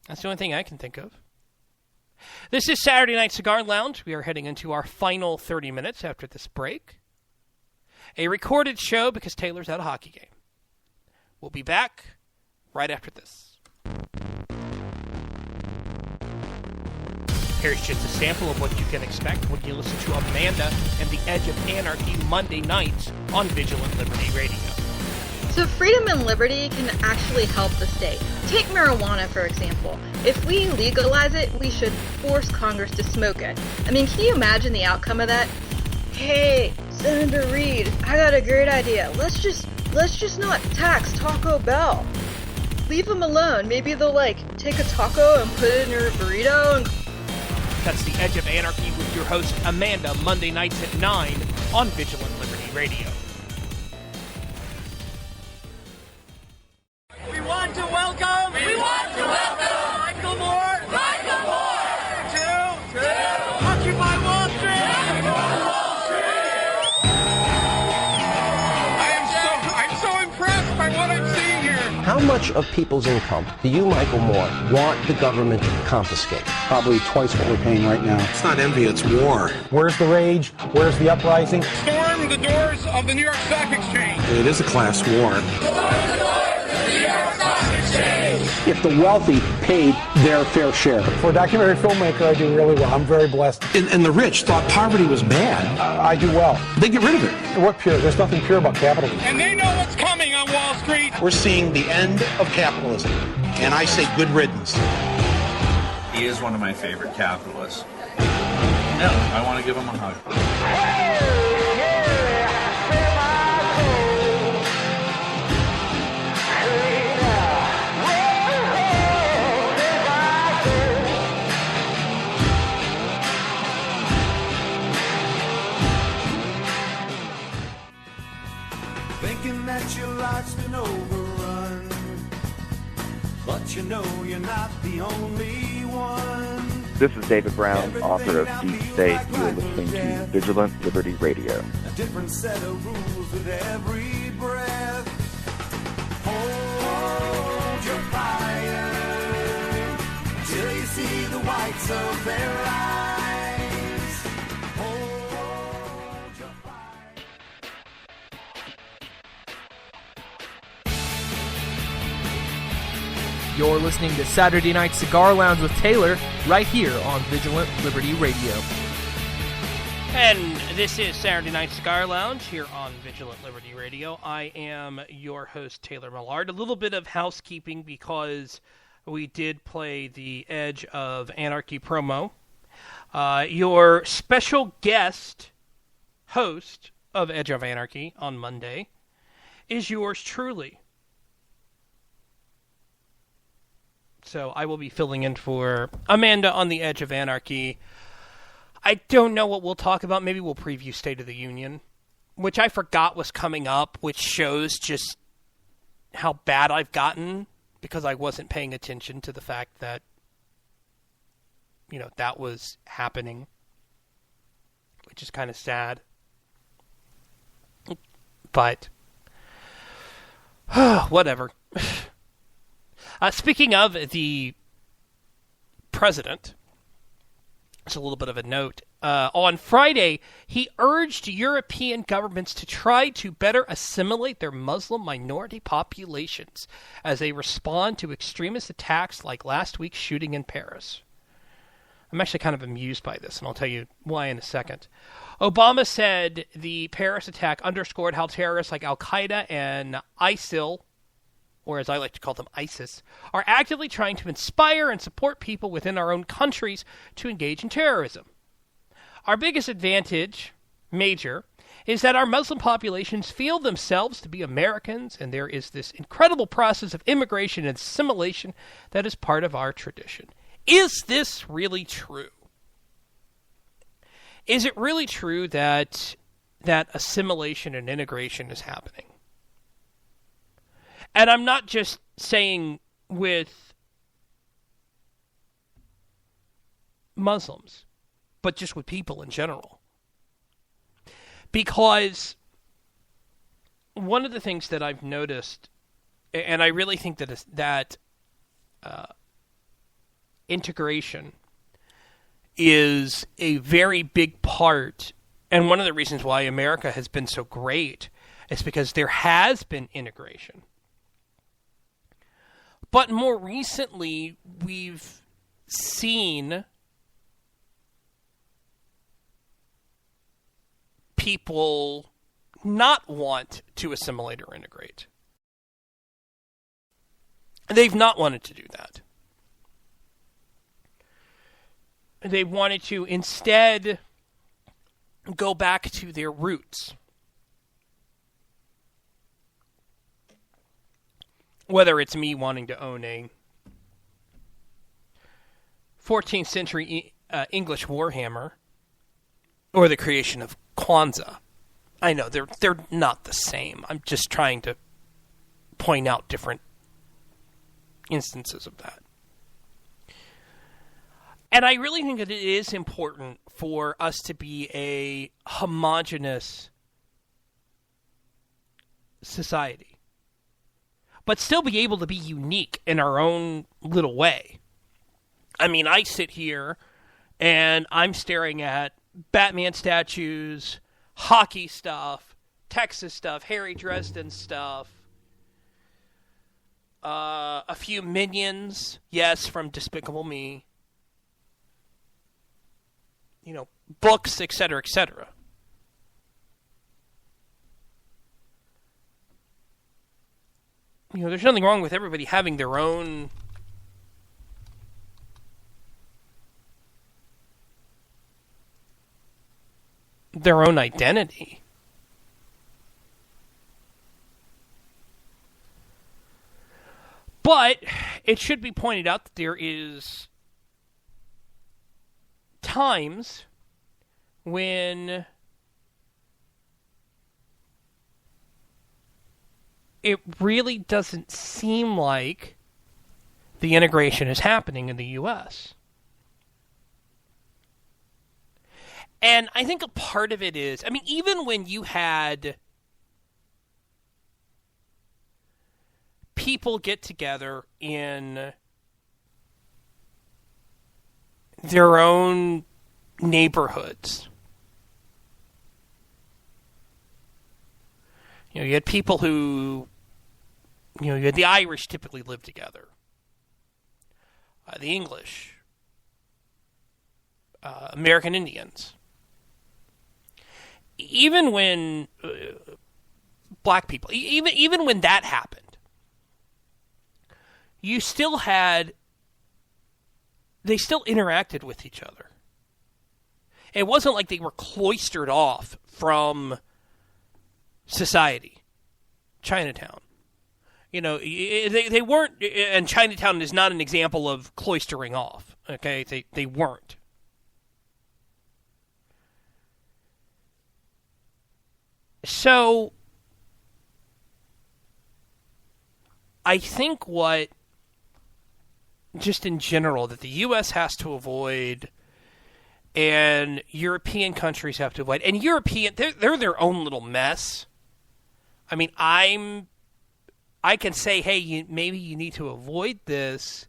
That's the only thing I can think of. This is Saturday Night Cigar Lounge. We are heading into our final 30 minutes after this break. A recorded show because Taylor's at a hockey game. We'll be back right after this. Here's just a sample of what you can expect when you listen to Amanda and the Edge of Anarchy Monday nights on Vigilant Liberty Radio. So freedom and liberty can actually help the state. Take marijuana, for example. If we legalize it, we should force Congress to smoke it. I mean, can you imagine the outcome of that? Hey, Senator Reid, I got a great idea. Let's just not tax Taco Bell. Leave them alone. Maybe they'll, take a taco and put it in your burrito and... That's the Edge of Anarchy with your host, Amanda, Monday nights at 9 on Vigilant Liberty Radio. We want to welcome Michael Moore to Occupy Wall Street. I'm so impressed by what I'm seeing here. How much of people's income do you, Michael Moore, want the government to confiscate? Probably twice what we're paying right now. It's not envy, it's war. Where's the rage? Where's the uprising? Storm the doors of the New York Stock Exchange. It is a class war. If the wealthy paid their fair share. For a documentary filmmaker, I do really well. I'm very blessed. And the rich thought poverty was bad. I do well. They get rid of it. What pure? There's nothing pure about capitalism. And they know what's coming on Wall Street. We're seeing the end of capitalism. And I say good riddance. He is one of my favorite capitalists. Yeah, I want to give him a hug. Thinking that your life's been overrun, but you know you're not the only one. This is David Brown, author of Deep State. You are listening to Vigilant Liberty Radio. A different set of rules with every breath. Hold your fire till you see the whites of their eyes. Hold your fire. You're listening to Saturday Night Cigar Lounge with Taylor, right here on Vigilant Liberty Radio. And this is Saturday Night Cigar Lounge here on Vigilant Liberty Radio. I am your host, Taylor Millard. A little bit of housekeeping because we did play the Edge of Anarchy promo. Your special guest host of Edge of Anarchy on Monday is yours truly. So I will be filling in for Amanda on the Edge of Anarchy. I don't know what we'll talk about. Maybe we'll preview State of the Union, which I forgot was coming up, which shows just how bad I've gotten because I wasn't paying attention to the fact that, that was happening, which is kind of sad. But, whatever. Speaking of the president, it's a little bit of a note. On Friday, he urged European governments to try to better assimilate their Muslim minority populations as they respond to extremist attacks like last week's shooting in Paris. I'm actually kind of amused by this, and I'll tell you why in a second. Obama said the Paris attack underscored how terrorists like Al-Qaeda and ISIL, or as I like to call them, ISIS, are actively trying to inspire and support people within our own countries to engage in terrorism. Our biggest advantage, major, is that our Muslim populations feel themselves to be Americans, and there is this incredible process of immigration and assimilation that is part of our tradition. Is this really true? Is it really true that assimilation and integration is happening? And I'm not just saying with Muslims, but just with people in general. Because one of the things that I've noticed, and I really think that integration is a very big part, and one of the reasons why America has been so great is because there has been integration. But more recently, we've seen people not want to assimilate or integrate. They've not wanted to do that. They wanted to instead go back to their roots. Whether it's me wanting to own a 14th century English warhammer or the creation of Kwanzaa. I know they're not the same. I'm just trying to point out different instances of that. And I really think that it is important for us to be a homogenous society, but still be able to be unique in our own little way. I mean, I sit here and I'm staring at Batman statues, hockey stuff, Texas stuff, Harry Dresden stuff, a few Minions, yes, from Despicable Me, you know, books, etc., etc. You know, there's nothing wrong with everybody having their own identity. But it should be pointed out that there is times when it really doesn't seem like the integration is happening in the U.S. And I think a part of it is, I mean, even when you had people get together in their own neighborhoods, you know, you had people who, you know, you had the Irish typically live together, the English, American Indians. Even when black people, even when that happened, you still had, they still interacted with each other. It wasn't like they were cloistered off from society. Chinatown. You know, they weren't, and Chinatown is not an example of cloistering off, okay? They weren't. So, I think what, just in general, that the U.S. has to avoid, and European countries have to avoid, and they're their own little mess. I mean, I can say, hey, maybe you need to avoid this,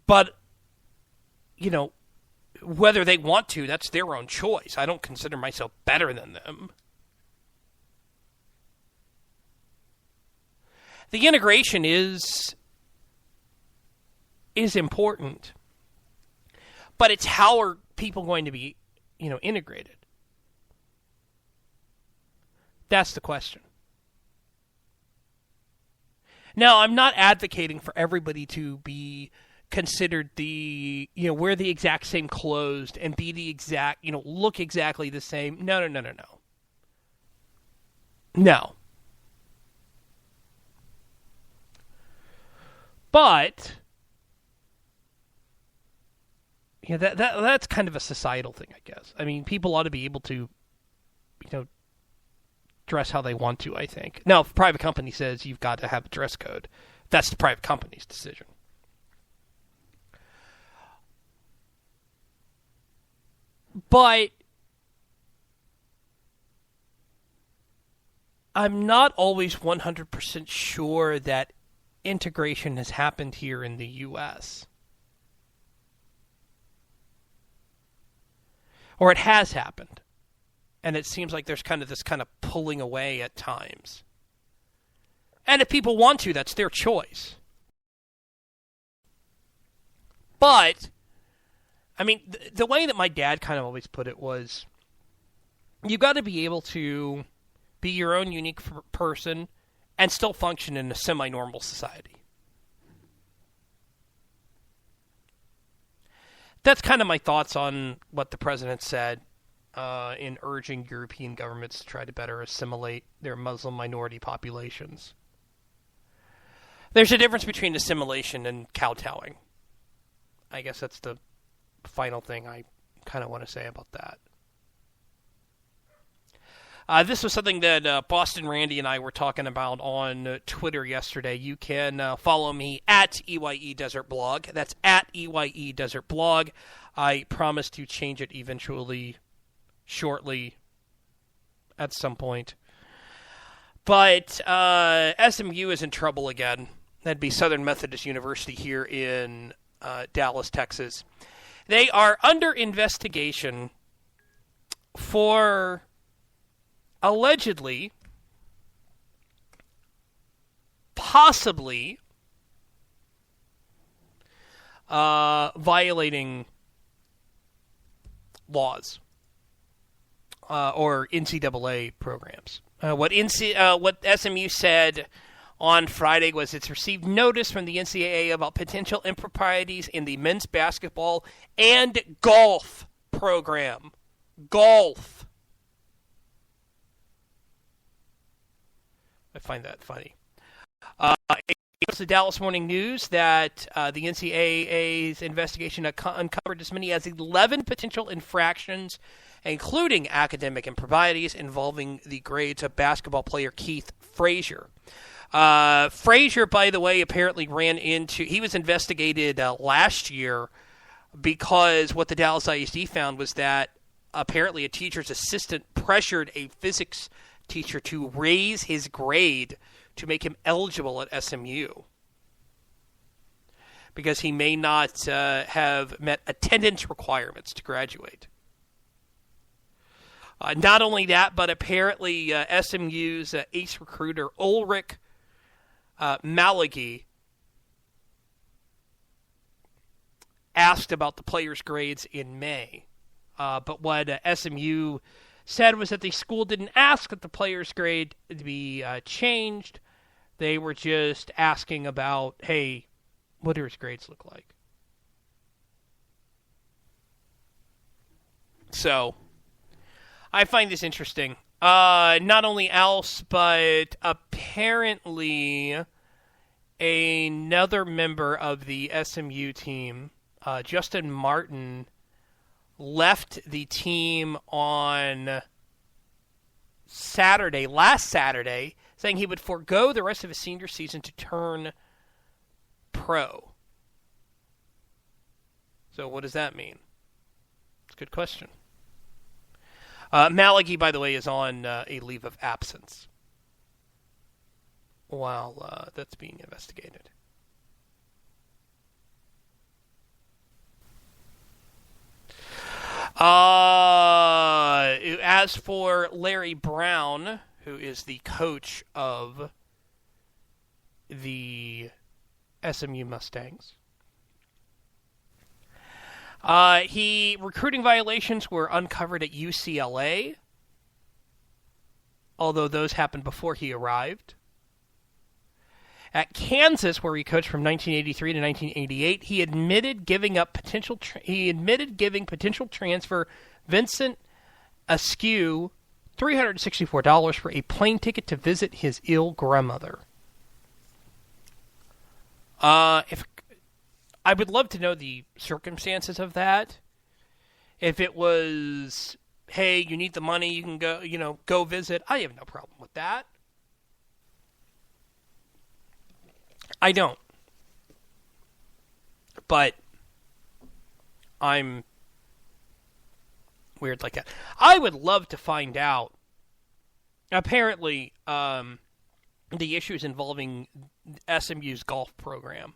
but, you know, whether they want to, that's their own choice. I don't consider myself better than them. The integration is important, but it's how are people going to be, you know, integrated? That's the question. Now, I'm not advocating for everybody to be considered the, you know, wear the exact same clothes and be the exact, you know, look exactly the same. No. No. But, you know, that's kind of a societal thing, I guess. I mean, people ought to be able to, you know, dress how they want to, I think. Now, if a private company says you've got to have a dress code, that's the private company's decision. But I'm not always 100% sure that integration has happened here in the U.S. or it has happened. And it seems like there's kind of this kind of pulling away at times. And if people want to, that's their choice. But, I mean, the way that my dad kind of always put it was, you got to be able to be your own unique person and still function in a semi-normal society. That's kind of my thoughts on what the president said in urging European governments to try to better assimilate their Muslim minority populations. There's a difference between assimilation and kowtowing. I guess that's the final thing I kind of want to say about that. This was something that Boston Randy and I were talking about on Twitter yesterday. You can follow me at EYE Desert Blog. That's at EYE Desert Blog. I promise to change it eventually, shortly, at some point. But SMU is in trouble again. That'd be Southern Methodist University here in Dallas, Texas. They are under investigation for allegedly, possibly, violating laws or NCAA programs. What SMU said on Friday was it's received notice from the NCAA about potential improprieties in the men's basketball and golf program. Golf. I find that funny. It was the Dallas Morning News that the NCAA's investigation uncovered as many as 11 potential infractions, including academic improprieties involving the grades of basketball player Keith Frazier. Frazier, by the way, apparently he was investigated last year because what the Dallas ISD found was that apparently a teacher's assistant pressured a physics teacher to raise his grade to make him eligible at SMU because he may not have met attendance requirements to graduate. Not only that, but apparently SMU's ace recruiter Ulrich Malagi asked about the players' grades in May. But what SMU said was that the school didn't ask that the players' grade to be changed. They were just asking about, hey, what do his grades look like? So, I find this interesting. Not only else, but apparently another member of the SMU team, Justin Martin, left the team on last Saturday, saying he would forego the rest of his senior season to turn pro. So what does that mean? It's a good question. Malagi, by the way, is on a leave of absence while that's being investigated. As for Larry Brown, who is the coach of the SMU Mustangs, recruiting violations were uncovered at UCLA, although those happened before he arrived. At Kansas, where he coached from 1983 to 1988, he admitted giving potential transfer Vincent Askew $364 for a plane ticket to visit his ill grandmother. If I would love to know the circumstances of that. If it was, hey, you need the money, you can go visit. I have no problem with that. I don't. But I'm weird like that. I would love to find out. Apparently, the issues involving SMU's golf program.